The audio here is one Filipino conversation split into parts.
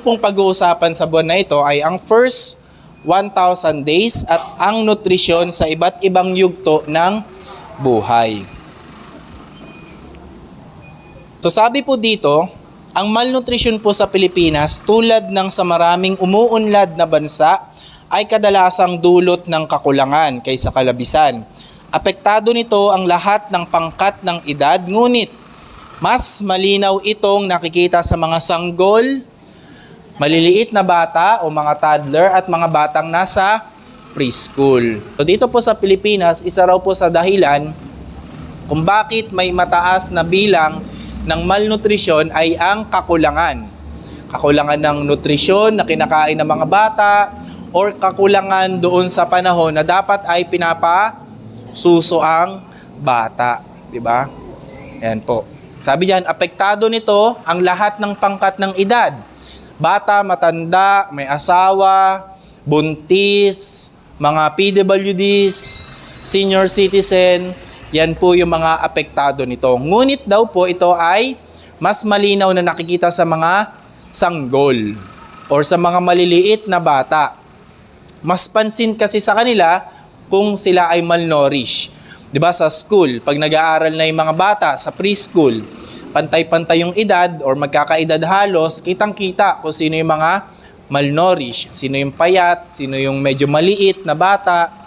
Pong pag-uusapan sa buwan na ito ay ang first 1,000 days at ang nutrisyon sa iba't ibang yugto ng buhay. So sabi po dito, ang malnutrition po sa Pilipinas tulad ng sa maraming umuunlad na bansa ay kadalasang dulot ng kakulangan kaysa kalabisan. Apektado nito ang lahat ng pangkat ng edad, ngunit mas malinaw itong nakikita sa mga sanggol, maliliit na bata o mga toddler at mga batang nasa preschool. So dito po sa Pilipinas, isa raw po sa dahilan kung bakit may mataas na bilang ng malnutrisyon ay ang kakulangan. Kakulangan ng nutrisyon na kinakain ng mga bata or kakulangan doon sa panahon na dapat ay pinapasuso ang bata. Diba? Ayan po. Sabi diyan, apektado nito ang lahat ng pangkat ng edad. Bata, matanda, may asawa, buntis, mga PWDs, senior citizen, yan po yung mga apektado nito. Ngunit daw po ito ay mas malinaw na nakikita sa mga sanggol or sa mga maliliit na bata. Mas pansin kasi sa kanila kung sila ay malnourished. 'Di ba sa school, pag nag-aaral na yung mga bata sa preschool, pantay-pantay yung edad or magkakaedad halos, kitang-kita kung sino yung mga malnourished, sino yung payat, sino yung medyo maliit na bata.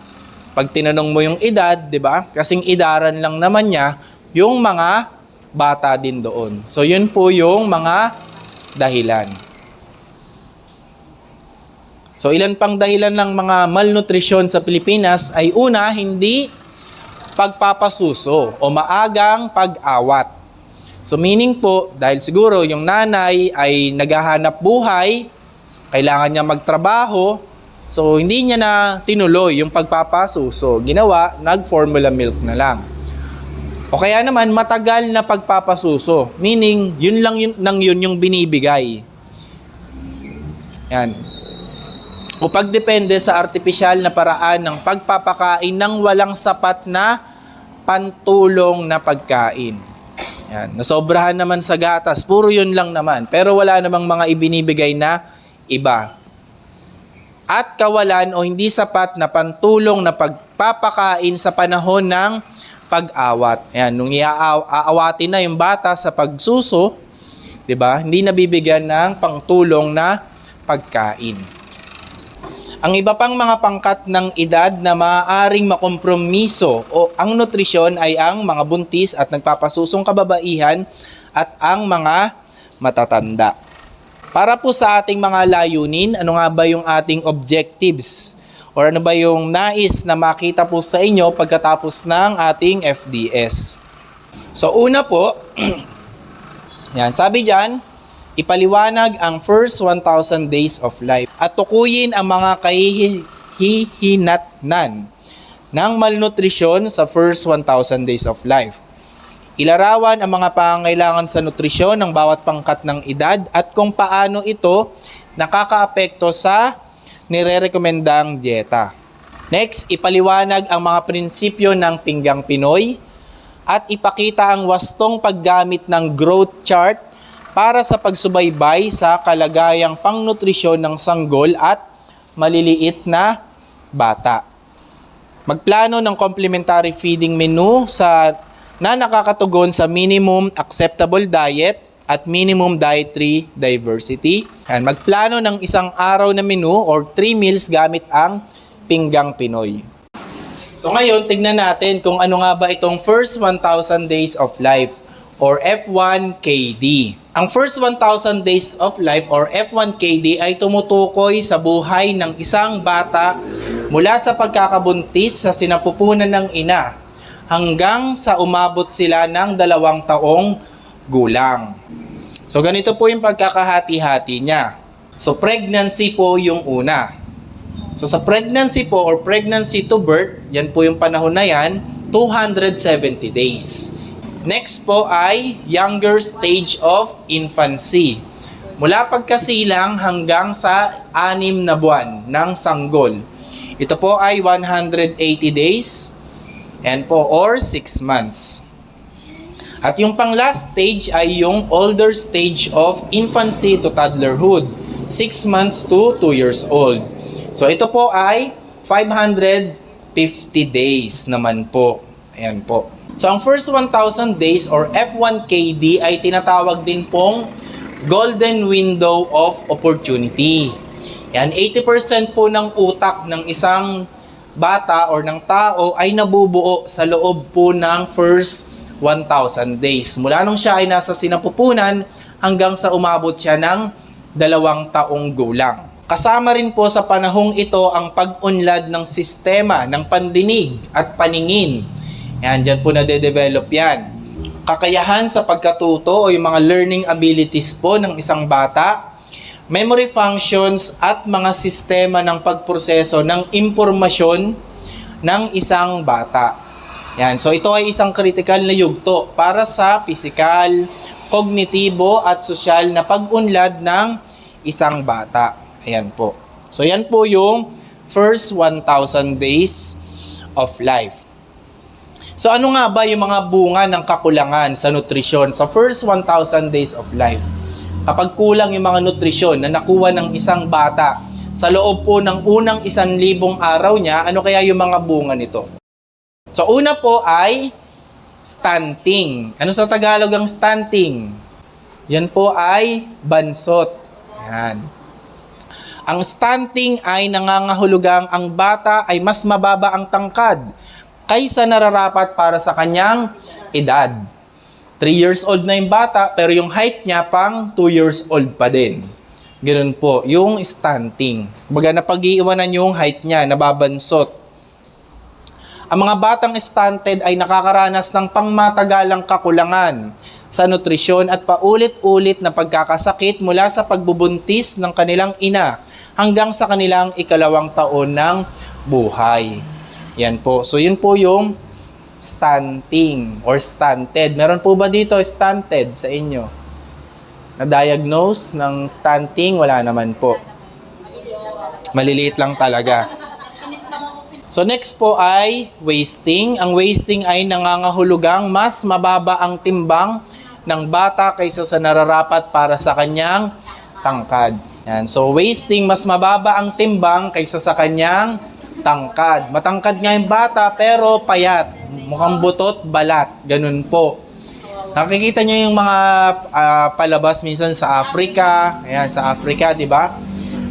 Pag tinanong mo yung edad, 'di ba? Kasing edaran lang naman niya yung mga bata din doon. So yun po yung mga dahilan. So ilan pang dahilan ng mga malnutrisyon sa Pilipinas ay una, hindi pagpapasuso o maagang pag-awat. So meaning po, dahil siguro yung nanay ay naghahanap buhay, kailangan niya magtrabaho, so hindi niya na tinuloy yung pagpapasuso. Ginawa, nag-formula milk na lang. O kaya naman, matagal na pagpapasuso. Meaning, yun lang yun yung binibigay. Yan. O pagdepende sa artipisyal na paraan ng pagpapakain ng walang sapat na pantulong na pagkain. Yan. Nasobrahan naman sa gatas, puro yun lang naman. Pero wala namang mga ibinibigay na iba. At kawalan o hindi sapat na pantulong na pagpapakain sa panahon ng pag-awat. Yan. Nung aawatin na yung bata sa pagsuso, 'di ba? Hindi nabibigyan ng pangtulong na pagkain. Ang iba pang mga pangkat ng edad na maaaring makompromiso o ang nutrisyon ay ang mga buntis at nagpapasusong kababaihan at ang mga matatanda. Para po sa ating mga layunin, ano nga ba yung ating objectives? Or ano ba yung nais na makita po sa inyo pagkatapos ng ating FDS? So una po, yan, sabi dyan, ipaliwanag ang first 1,000 days of life at tukuyin ang mga kahihinatnan ng malnutrisyon sa first 1,000 days of life. Ilarawan ang mga pangangailangan sa nutrisyon ng bawat pangkat ng edad at kung paano ito nakakaapekto sa nirerekomendang dieta. Next, ipaliwanag ang mga prinsipyo ng Pinggang Pinoy at ipakita ang wastong paggamit ng growth chart para sa pagsubaybay sa kalagayang pangnutrisyon ng sanggol at maliliit na bata. Magplano ng complementary feeding menu na nakakatugon sa minimum acceptable diet at minimum dietary diversity. And magplano ng isang araw na menu or 3 meals gamit ang Pinggang Pinoy. So ngayon, tignan natin kung ano nga ba itong first 1,000 days of life or F1KD. Ang first 1,000 days of life or F1KD ay tumutukoy sa buhay ng isang bata mula sa pagkakabuntis sa sinapupunan ng ina hanggang sa umabot sila ng 2 taong gulang. So ganito po yung pagkakahati-hati niya. So pregnancy po yung una. So sa pregnancy po or pregnancy to birth, yan po yung panahon na yan, 270 days. Next po ay younger stage of infancy. Mula pagkasilang hanggang sa 6 na buwan ng sanggol. Ito po ay 180 days and po or 6 months. At yung pang last stage ay yung older stage of infancy to toddlerhood. 6 months to 2 years old. So ito po ay 550 days naman po. Ayan po. So ang first 1,000 days or F1KD ay tinatawag din pong golden window of opportunity. Yan, 80% po ng utak ng isang bata or ng tao ay nabubuo sa loob po ng first 1,000 days. Mula nung siya ay nasa sinapupunan hanggang sa umabot siya ng 2 taong gulang. Kasama rin po sa panahong ito ang pag-unlad ng sistema ng pandinig at paningin. Yan, dyan po nade-develop yan. Kakayahan sa pagkatuto o yung mga learning abilities po ng isang bata, memory functions at mga sistema ng pagproseso ng impormasyon ng isang bata. Yan, so ito ay isang critical na yugto para sa pisikal, kognitibo at sosyal na pag-unlad ng isang bata. Ayan po. So yan po yung first 1,000 days of life. So ano nga ba yung mga bunga ng kakulangan sa nutrisyon sa first 1,000 days of life? Kapag kulang yung mga nutrisyon na nakuha ng isang bata sa loob po ng unang 1,000 araw niya, ano kaya yung mga bunga nito? So una po ay stunting. Ano sa Tagalog ang stunting? Yan po ay bansot. Yan. Ang stunting ay nangangahulugang ang bata ay mas mababa ang tangkad kaysa nararapat para sa kanyang edad. 3 years old na yung bata, pero yung height niya pang 2 years old pa din. Ganun po, yung stunting. Baga napag-iiwanan yung height niya, nababansot. Ang mga batang stunted ay nakakaranas ng pangmatagalang kakulangan sa nutrisyon at paulit-ulit na pagkakasakit mula sa pagbubuntis ng kanilang ina hanggang sa kanilang 2 taon ng buhay. Yan po. So, yun po yung stunting or stunted. Meron po ba dito stunted sa inyo? Na-diagnose ng stunting? Wala naman po. Maliliit lang talaga. So, next po ay wasting. Ang wasting ay nangangahulugang mas mababa ang timbang ng bata kaysa sa nararapat para sa kanyang tangkad. Yan. So, wasting, mas mababa ang timbang kaysa sa kanyang tangkad. Matangkad nga yung bata pero payat. Mukhang butot, balat. Ganun po. Nakikita nyo yung mga palabas minsan sa Africa. Ayan, sa Africa, di ba?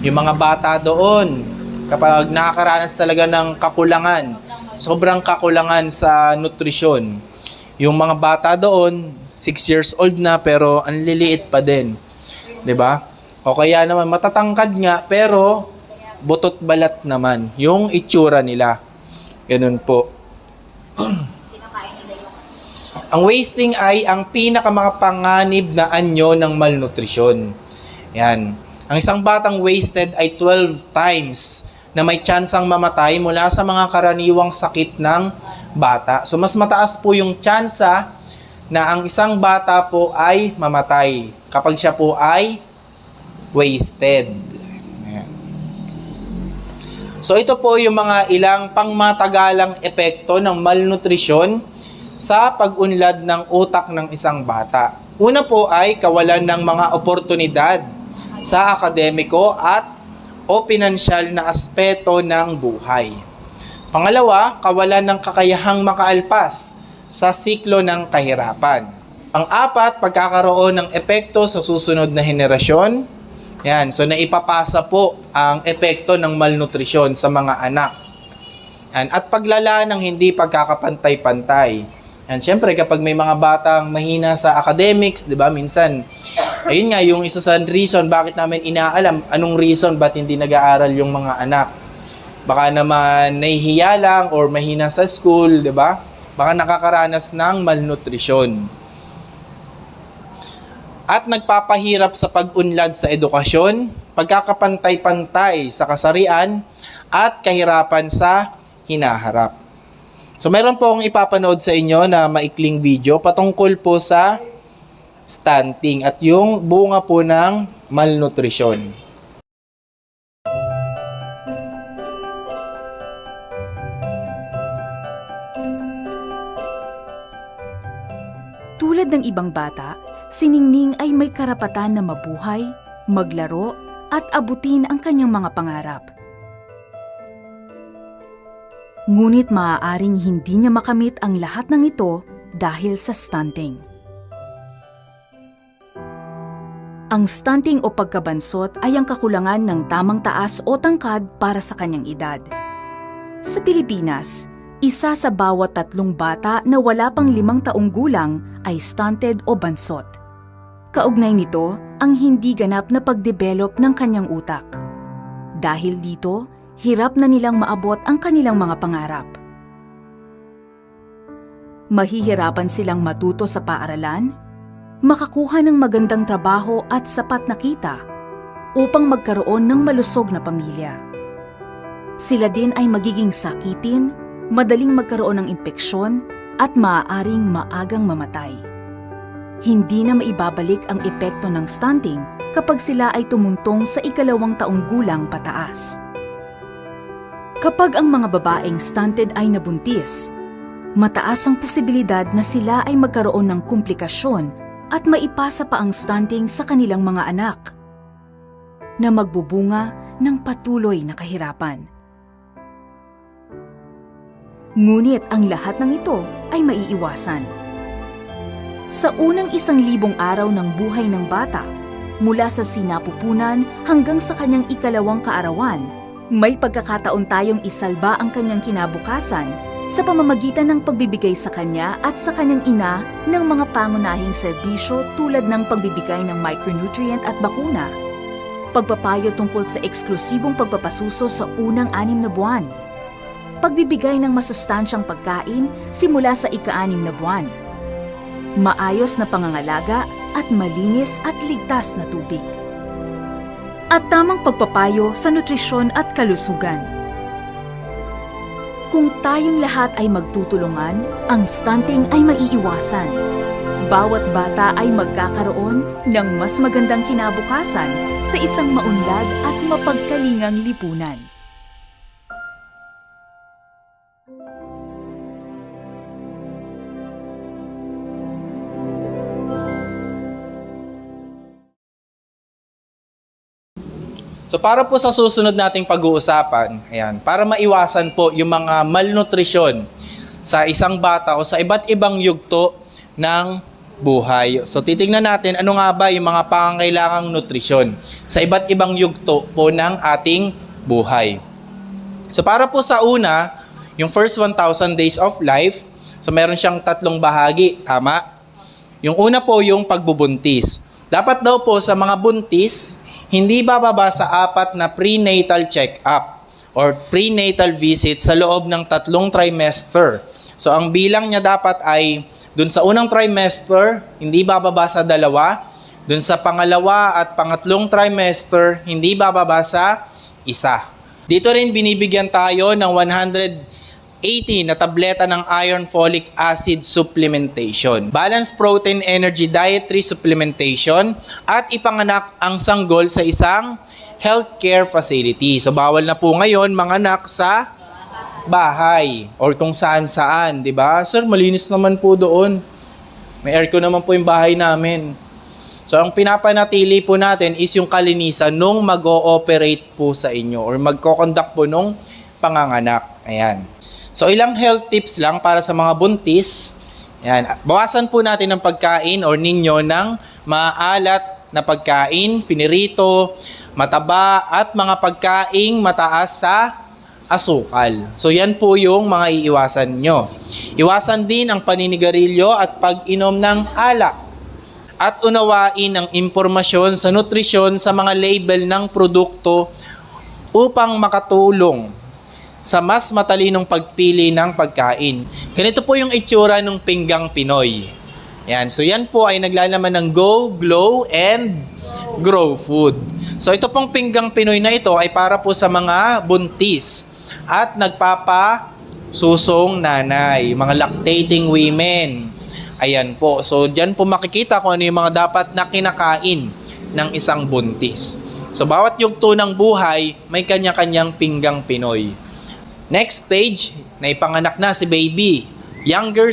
Yung mga bata doon, kapag nakakaranas talaga ng kakulangan, sobrang kakulangan sa nutrisyon. Yung mga bata doon, 6 years old na pero ang liliit pa din. Di ba? O kaya naman matatangkad nga pero butot balat naman yung itsura nila. Ganun po. Ang wasting ay ang pinakamapanganib na anyo ng malnutrisyon. Yan. Ang isang batang wasted ay 12 times na may tsansang mamatay mula sa mga karaniwang sakit ng bata. So mas mataas po yung tsansa na ang isang bata po ay mamatay kapag siya po ay wasted. So ito po yung mga ilang pangmatagalang epekto ng malnutrisyon sa pag-unlad ng utak ng isang bata. Una po ay kawalan ng mga oportunidad sa akademiko at o pinansyal na aspeto ng buhay. Pangalawa, kawalan ng kakayahang makaalpas sa siklo ng kahirapan. Pang-apat, pagkakaroon ng epekto sa susunod na henerasyon. Yan, so naipapasa po ang epekto ng malnutrisyon sa mga anak. Yan, at paglala ng hindi pagkakapantay-pantay. Yan, syempre kapag may mga batang mahina sa academics, 'di ba? Minsan ayun nga yung isa sa reason bakit namin inaalam anong reason ba't hindi nag-aaral yung mga anak. Baka naman nahihiya lang or mahina sa school, 'di ba? Baka nakakaranas ng malnutrisyon. At nagpapahirap sa pag-unlad sa edukasyon, pagkakapantay-pantay sa kasarian, at kahirapan sa hinaharap. So meron po akong ipapanood sa inyo na maikling video patungkol po sa stunting at yung bunga po ng malnutrisyon. Tulad ng ibang bata, si Ningning ay may karapatan na mabuhay, maglaro, at abutin ang kanyang mga pangarap. Ngunit maaaring hindi niya makamit ang lahat ng ito dahil sa stunting. Ang stunting o pagkabansot ay ang kakulangan ng tamang taas o tangkad para sa kanyang edad. Sa Pilipinas, isa sa bawat 3 bata na wala pang 5 taong gulang ay stunted o bansot. Kaugnay nito ang hindi ganap na pagdevelop ng kanyang utak. Dahil dito, hirap na nilang maabot ang kanilang mga pangarap. Mahihirapan silang matuto sa paaralan, makakuha ng magandang trabaho at sapat na kita upang magkaroon ng malusog na pamilya. Sila din ay magiging sakitin, madaling magkaroon ng impeksyon at maaaring maagang mamatay. Hindi na maibabalik ang epekto ng stunting kapag sila ay tumuntong sa 2 taong gulang pataas. Kapag ang mga babaeng stunted ay nabuntis, mataas ang posibilidad na sila ay magkaroon ng komplikasyon at maipasa pa ang stunting sa kanilang mga anak, na magbubunga ng patuloy na kahirapan. Ngunit ang lahat ng ito ay maiiwasan. Sa unang 1,000 araw ng buhay ng bata, mula sa sinapupunan hanggang sa kanyang 2 kaarawan, may pagkakataon tayong isalba ang kanyang kinabukasan sa pamamagitan ng pagbibigay sa kanya at sa kanyang ina ng mga pangunahing serbisyo tulad ng pagbibigay ng micronutrient at bakuna, pagpapayo tungkol sa eksklusibong pagpapasuso sa unang 6 na buwan, pagbibigay ng masustansyang pagkain simula sa ika-6 na buwan, maayos na pangangalaga at malinis at ligtas na tubig, at tamang pagpapayo sa nutrisyon at kalusugan. Kung tayong lahat ay magtutulungan, ang stunting ay maiiwasan. Bawat bata ay magkakaroon ng mas magandang kinabukasan sa isang maunlad at mapagkalingang lipunan. So para po sa susunod nating pag-uusapan, ayan, para maiwasan po yung mga malnutrisyon sa isang bata o sa iba't ibang yugto ng buhay. So titingnan natin ano nga ba yung mga pangangailangang nutrisyon sa iba't ibang yugto po ng ating buhay. So para po sa una, yung first 1,000 days of life, so meron siyang 3 bahagi, tama? Yung una po yung pagbubuntis. Dapat daw po sa mga buntis, hindi bababa sa 4 na prenatal check-up or prenatal visit sa loob ng 3 trimester. So ang bilang niya dapat ay dun sa unang trimester, hindi bababa sa 2, dun sa pangalawa at pangatlong trimester, hindi bababa sa 1. Dito rin binibigyan tayo ng 180 na tableta ng iron folic acid supplementation, balanced protein energy dietary supplementation, at ipanganak ang sanggol sa isang healthcare facility. So bawal na po ngayon manganak sa bahay or kung saan-saan, 'di ba? Sir, malinis naman po doon. May aircon naman po yung bahay namin. So ang pinapanatili po natin is yung kalinisan nung mag-ooperate po sa inyo or magko-conduct po nung panganganak. Ayan. So ilang health tips lang para sa mga buntis. Yan. Bawasan po natin ang pagkain or ninyo ng maalat na pagkain, pinirito, mataba at mga pagkaing mataas sa asukal. So yan po yung mga iiwasan nyo. Iwasan din ang paninigarilyo at pag-inom ng alak. At unawain ang impormasyon sa nutrisyon sa mga label ng produkto upang makatulong sa mas matalinong pagpili ng pagkain. Ganito po yung itsura ng pinggang Pinoy. Yan. So yan po ay naglalaman ng Go, Glow, and Grow Food. So ito pong pinggang Pinoy na ito ay para po sa mga buntis at nagpapasusong nanay, mga lactating women. Ayan po. So dyan po makikita kung ano yung mga dapat na kinakain ng isang buntis. So bawat yugto ng buhay may kanya-kanyang pinggang Pinoy. Next stage, na ipanganak na si baby, younger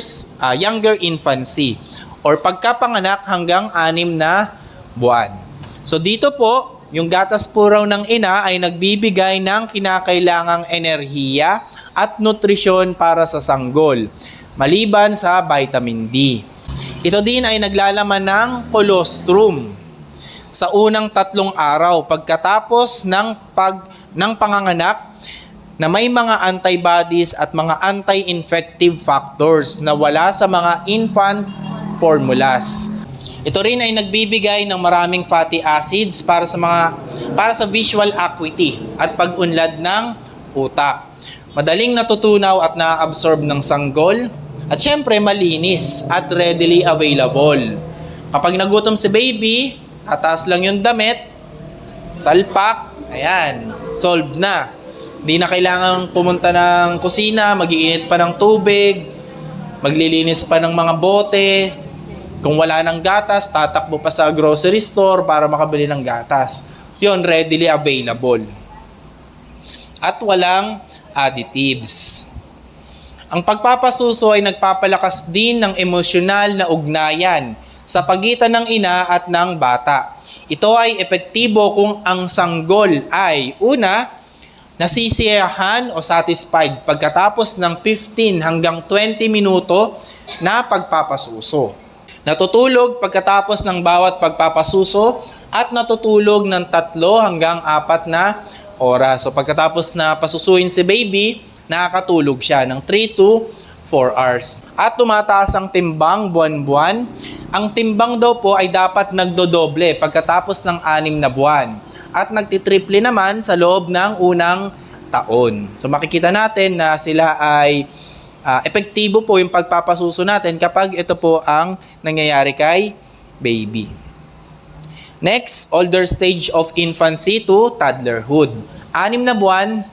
infancy, or pagkapanganak hanggang 6 na buwan. So dito po, yung gatas po raw ng ina ay nagbibigay ng kinakailangang enerhiya at nutrisyon para sa sanggol, maliban sa vitamin D. Ito din ay naglalaman ng colostrum sa unang 3 araw pagkatapos ng panganganak, na may mga antibodies at mga anti-infective factors na wala sa mga infant formulas. Ito rin ay nagbibigay ng maraming fatty acids para sa visual acuity at pag-unlad ng utak. Madaling natutunaw at na-absorb ng sanggol, at syempre malinis at readily available. Kapag nagutom si baby, tataas lang yung damit, salpak, ayan, solved na. Hindi na kailangang pumunta ng kusina, mag-iinit pa ng tubig, maglilinis pa ng mga bote. Kung wala ng gatas, tatakbo pa sa grocery store para makabili ng gatas. Yun, readily available. At walang additives. Ang pagpapasuso ay nagpapalakas din ng emosyonal na ugnayan sa pagitan ng ina at ng bata. Ito ay epektibo kung ang sanggol ay una, nasisiyahan o satisfied pagkatapos ng 15 hanggang 20 minuto na pagpapasuso. Natutulog pagkatapos ng bawat pagpapasuso at natutulog ng 3 hanggang 4 na oras. So pagkatapos na pasusuin si baby, nakakatulog siya ng 3 to 4 hours. At tumataas ang timbang buwan-buwan. Ang timbang daw po ay dapat nagdodoble pagkatapos ng 6 na buwan. At nagtitriple naman sa loob ng unang taon. So makikita natin na sila ay epektibo po yung pagpapasuso natin kapag ito po ang nangyayari kay baby. Next, older stage of infancy to toddlerhood. 6 na buwan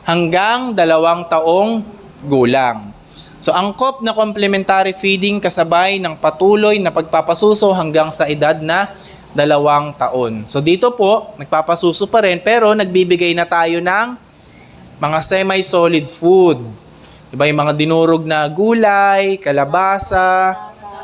hanggang 2 taong gulang. So angkop na complementary feeding kasabay ng patuloy na pagpapasuso hanggang sa edad na 2 taon. So dito po, nagpapasuso pa rin pero nagbibigay na tayo ng mga semi-solid food. Diba, yung mga dinurog na gulay, kalabasa,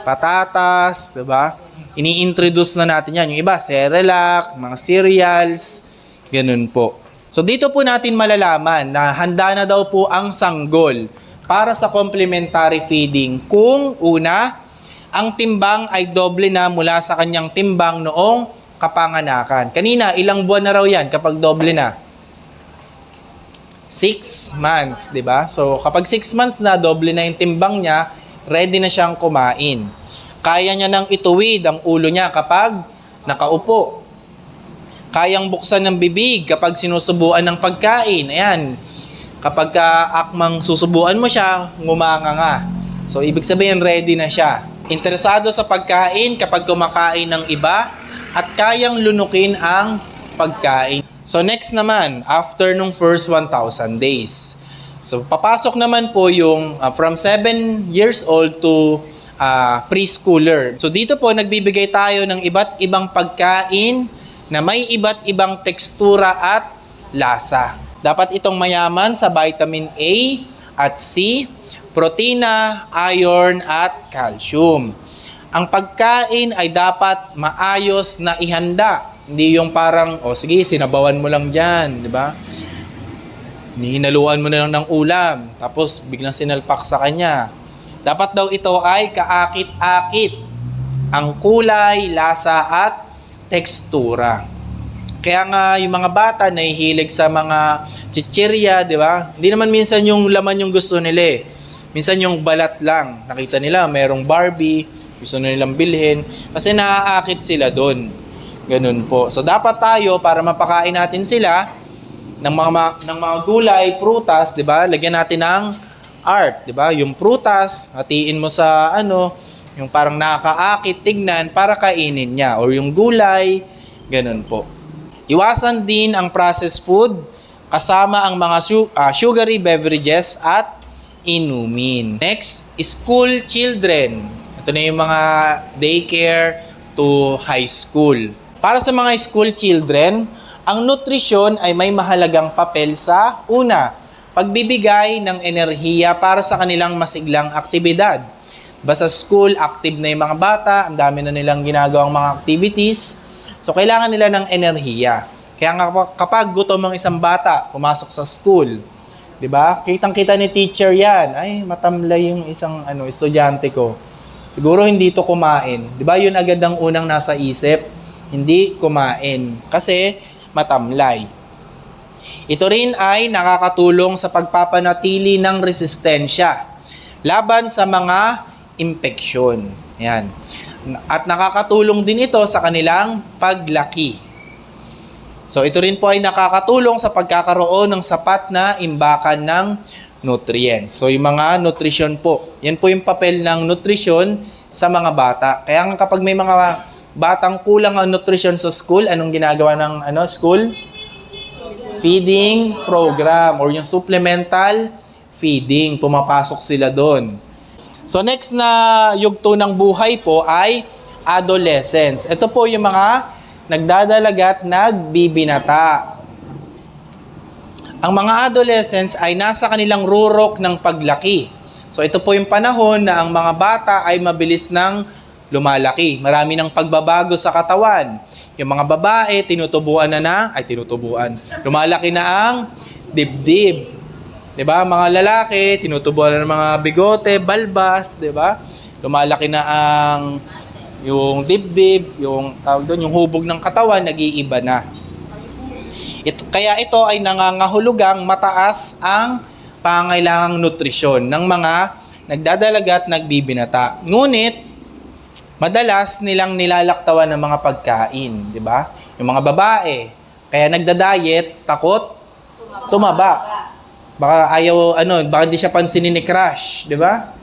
patatas, diba? Ini-introduce na natin yan. Yung iba, Cerelac, mga cereals, ganun po. So dito po natin malalaman na handa na daw po ang sanggol para sa complementary feeding kung una, ang timbang ay doble na mula sa kanyang timbang noong kapanganakan. Kanina, ilang buwan na raw yan kapag doble na? 6 months, di ba? So, kapag 6 months na, doble na yung timbang niya, ready na siyang kumain. Kaya niya nang ituwid ang ulo niya kapag nakaupo. Kayang buksan ng bibig kapag sinusubuan ng pagkain. Ayan, kapag akmang susubuan mo siya, ngumanga nga. So, ibig sabihin, ready na siya. Interesado sa pagkain kapag kumakain ng iba at kayang lunukin ang pagkain. So next naman, after nung first 1,000 days. So papasok naman po yung from 7 years old to preschooler. So dito po nagbibigay tayo ng iba't ibang pagkain na may iba't ibang tekstura at lasa. Dapat itong mayaman sa vitamin A at C, protina, iron at calcium. Ang pagkain ay dapat maayos na ihanda. Hindi yung parang, sige, sinabawan mo lang dyan, di ba? Hinaluan mo na lang ng ulam, tapos biglang sinalpak sa kanya. Dapat daw ito ay kaakit-akit ang kulay, lasa at tekstura. Kaya nga yung mga bata nahihilig sa mga chichirya, di ba? Hindi naman minsan yung laman yung gusto nila eh. Minsan yung balat lang. Nakita nila merong Barbie, gusto na nilang bilhin kasi naaakit sila doon. Ganun po. So dapat tayo para mapakain natin sila ng mga gulay, prutas, 'di ba? Lagyan natin ng art, 'di ba? Yung prutas, hatiin mo sa yung parang nakakaakit tignan para kainin niya, or yung gulay, ganun po. Iwasan din ang processed food kasama ang mga sugary beverages at inumin. Next, school children. Ito na yung mga daycare to high school. Para sa mga school children, ang nutrisyon ay may mahalagang papel sa una, pagbibigay ng enerhiya para sa kanilang masiglang aktibidad. Sa school, active na yung mga bata, ang dami na nilang ginagawang mga activities. So, kailangan nila ng enerhiya. Kaya nga kapag gutom ang isang bata, pumasok sa school, di ba? Kitang-kita ni teacher yan. Ay, matamlay yung isang estudyante ko. Siguro hindi to kumain. Di ba? Yun agad ang unang nasa isip. Hindi kumain. Kasi matamlay. Ito rin ay nakakatulong sa pagpapanatili ng resistensya laban sa mga impeksyon. Yan. At nakakatulong din ito sa kanilang paglaki. So ito rin po ay nakakatulong sa pagkakaroon ng sapat na imbakan ng nutrients. So yung mga nutrition po, yan po yung papel ng nutrition sa mga bata. Kaya nga kapag may mga batang kulang ang nutrition sa school, anong ginagawa ng school? Feeding program or yung supplemental feeding. Pumapasok sila doon. So next na yugto ng buhay po ay adolescence. Ito po yung mga nagdadalaga at nagbibinata. Ang mga adolescents ay nasa kanilang rurok ng paglaki. So ito po yung panahon na ang mga bata ay mabilis nang lumalaki. Marami ng pagbabago sa katawan. Yung mga babae, lumalaki na ang dibdib. 'Di ba? Mga lalaki, tinutubuan na ng mga bigote, balbas, 'di ba? Lumalaki na ang yung dibdib, yung tawag doon, yung hubog ng katawan nag-iiba na. Kaya ito ay nangangahulugang mataas ang pangailangang nutrisyon ng mga nagdadalaga at nagbibinata. Ngunit madalas nilang nilalaktawan ng mga pagkain, 'di ba? Yung mga babae, kaya nagda-diet, takot tumaba. Baka baka hindi siya pansinin ni crush, 'di ba?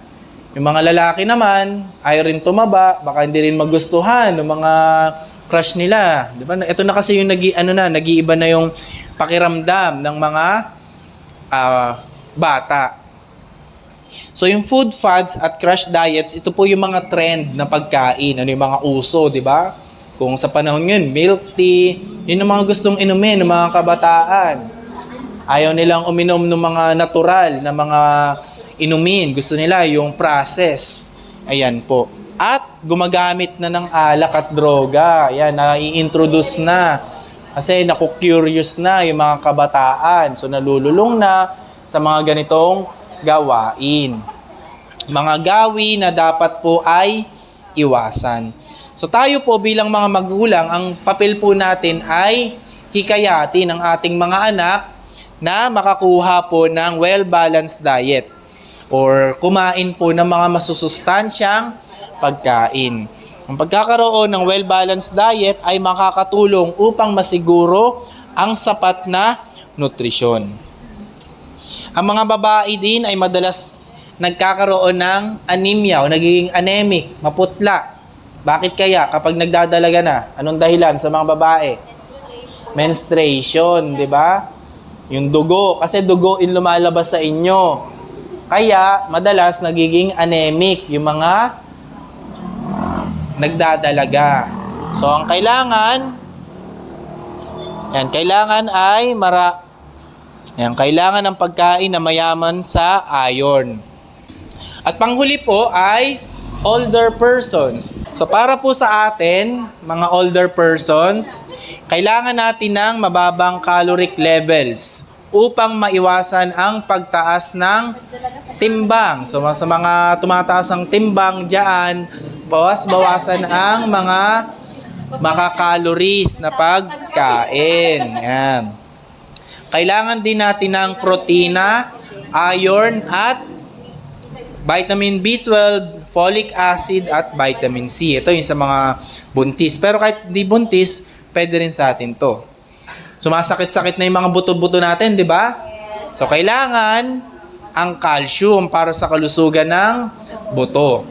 Yung mga lalaki naman, ayaw rin tumaba, baka hindi rin magustuhan ng mga crush nila, 'di ba? Ito na kasi yung nag-iiba na yung pakiramdam ng mga bata. So yung food fads at crash diets, ito po yung mga trend na pagkain, yung mga uso, 'di ba? Kung sa panahon ngayon, milk tea, yun ang mga gustong inumin ng mga kabataan. Ayaw nilang uminom ng mga natural na mga inumin. Gusto nila yung process. Ayan po. At gumagamit na ng alak at droga. Ayan, nai-introduce na. Kasi naku-curious na yung mga kabataan. So nalululong na sa mga ganitong gawain. Mga gawi na dapat po ay iwasan. So tayo po bilang mga magulang, ang papel po natin ay hikayatin ang ating mga anak na makakuha po ng well-balanced diet or kumain po ng mga masusustansyang pagkain. Ang pagkakaroon ng well-balanced diet ay makakatulong upang masiguro ang sapat na nutrisyon. Ang mga babae din ay madalas nagkakaroon ng anemia o nagiging anemic, maputla. Bakit kaya kapag nagdadalaga na? Anong dahilan sa mga babae? Menstruation, di ba? Yung dugo, kasi dugo in lumalabas sa inyo. Kaya, madalas nagiging anemic yung mga nagdadalaga. So, ang kailangan kailangan ng pagkain na mayaman sa iron. At panghuli po ay older persons. So, para po sa atin, mga older persons, kailangan natin ng mababang caloric levels upang maiwasan ang pagtaas ng timbang. So, sa mga tumataas ang timbang dyan, bawasan ang mga makakalories na pagkain. Yan. Kailangan din natin ng protina, iron, at vitamin B12, folic acid, at vitamin C. Ito yung sa mga buntis. Pero kahit hindi buntis, pwede rin sa atin to. Sumasakit-sakit na yung mga buto-buto natin, di ba? So, kailangan ang calcium para sa kalusugan ng buto.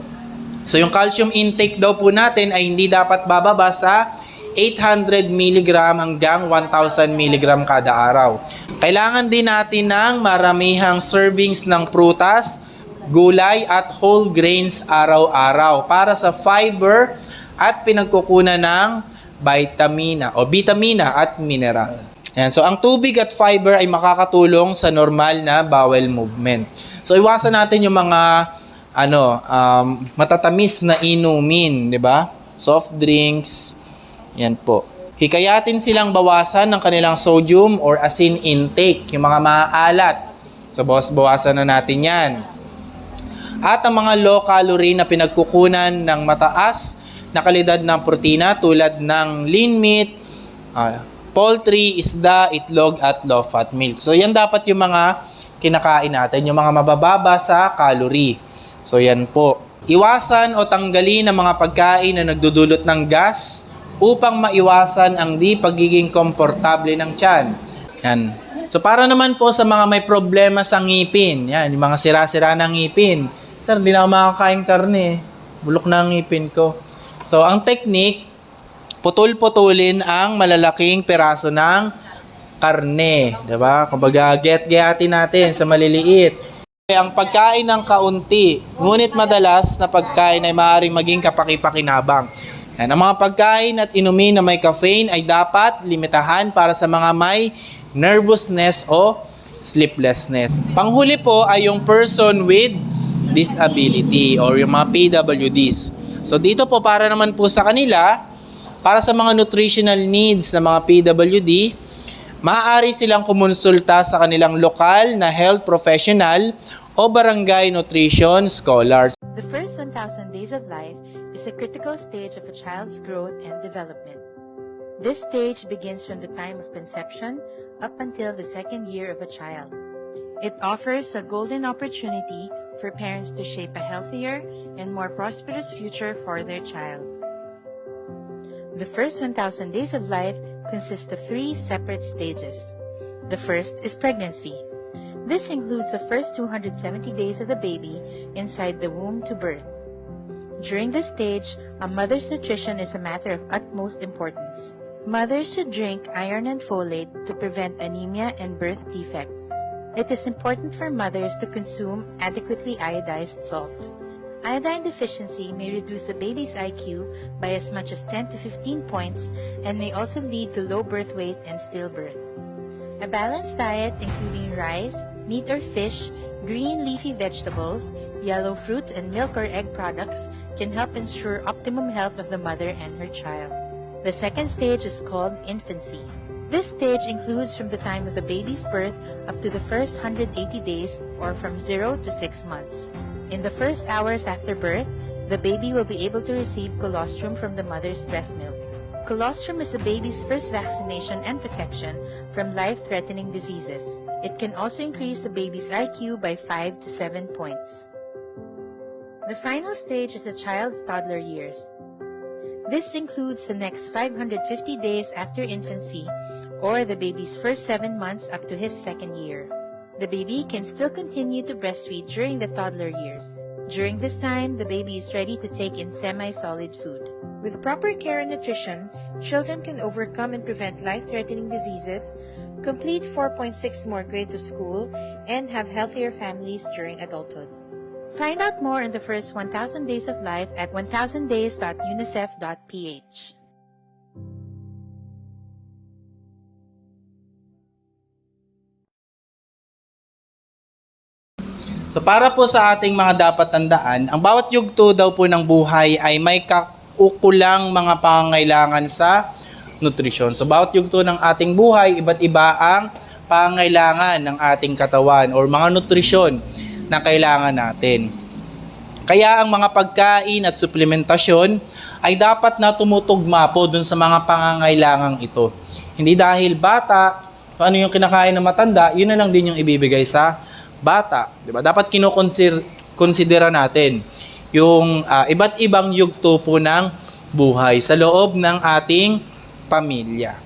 So, yung calcium intake daw po natin ay hindi dapat bababa sa 800 mg hanggang 1,000 mg kada araw. Kailangan din natin ng maramihang servings ng prutas, gulay at whole grains araw-araw para sa fiber at pinagkukunan ng vitamina at mineral. Ayan, so ang tubig at fiber ay makakatulong sa normal na bowel movement. So iwasan natin yung mga matatamis na inumin, di ba? Soft drinks, yan po. Hikayatin silang bawasan ng kanilang sodium or asin intake, yung mga maaalat. So, bawasan na natin yan. At ang mga low calorie na pinagkukunan ng mataas na kalidad ng protina tulad ng lean meat, poultry, isda, itlog at low fat milk. So, yan dapat yung mga kinakain natin, yung mga mabababa sa calorie. So, yan po. Iwasan o tanggalin ang mga pagkain na nagdudulot ng gas upang maiwasan ang di pagiging komportable ng tiyan. Yan. So, para naman po sa mga may problema sa ngipin, yan, yung mga sira-sira ng ngipin. Sir, hindi na ako makakain karne. Bulok na ang ngipin ko. So, ang technique, putol-putulin ang malalaking peraso ng karne. Diba? Kumbaga, get-getin natin sa maliliit. Ang pagkain ng kaunti, ngunit madalas na pagkain ay maaaring maging kapaki-pakinabang. Yan, ang mga pagkain at inumin na may caffeine ay dapat limitahan para sa mga may nervousness o sleeplessness. Panghuli po ay yung person with disability or yung mga PWDs. So dito po para naman po sa kanila, para sa mga nutritional needs ng mga PWD, maaari silang kumonsulta sa kanilang lokal na health professional o barangay nutrition scholars. The first 1,000 days of life is a critical stage of a child's growth and development. This stage begins from the time of conception up until the second year of a child. It offers a golden opportunity for parents to shape a healthier and more prosperous future for their child. The first 1,000 days of life consists of 3 separate stages. The first is pregnancy. This includes the first 270 days of the baby inside the womb to birth. During this stage, a mother's nutrition is a matter of utmost importance. Mothers should drink iron and folate to prevent anemia and birth defects. It is important for mothers to consume adequately iodized salt. Iodine deficiency may reduce a baby's IQ by as much as 10 to 15 points and may also lead to low birth weight and stillbirth. A balanced diet including rice, meat or fish, green leafy vegetables, yellow fruits, and milk or egg products can help ensure optimum health of the mother and her child. The second stage is called infancy. This stage includes from the time of the baby's birth up to the first 180 days or from 0 to 6 months. In the first hours after birth, the baby will be able to receive colostrum from the mother's breast milk. Colostrum is the baby's first vaccination and protection from life-threatening diseases. It can also increase the baby's IQ by 5 to 7 points. The final stage is the child's toddler years. This includes the next 550 days after infancy or the baby's first 7 months up to his second year. The baby can still continue to breastfeed during the toddler years. During this time, the baby is ready to take in semi-solid food. With proper care and nutrition, children can overcome and prevent life-threatening diseases, complete 4.6 more grades of school, and have healthier families during adulthood. Find out more in the first 1,000 days of life at 1000days.unicef.ph. So para po sa ating mga dapat tandaan, ang bawat yugto daw po ng buhay ay may kaukulang mga pangangailangan sa nutrisyon. So bawat yugto ng ating buhay, iba't iba ang pangangailangan ng ating katawan or mga nutrisyon na kailangan natin. Kaya ang mga pagkain at suplementasyon ay dapat na tumutugma po dun sa mga pangangailangang ito. Hindi dahil bata, kung ano yung kinakain ng matanda, yun na lang din yung ibibigay sa bata, 'di ba? Dapat kinokonsidera natin yung iba't ibang yugto po ng buhay sa loob ng ating pamilya.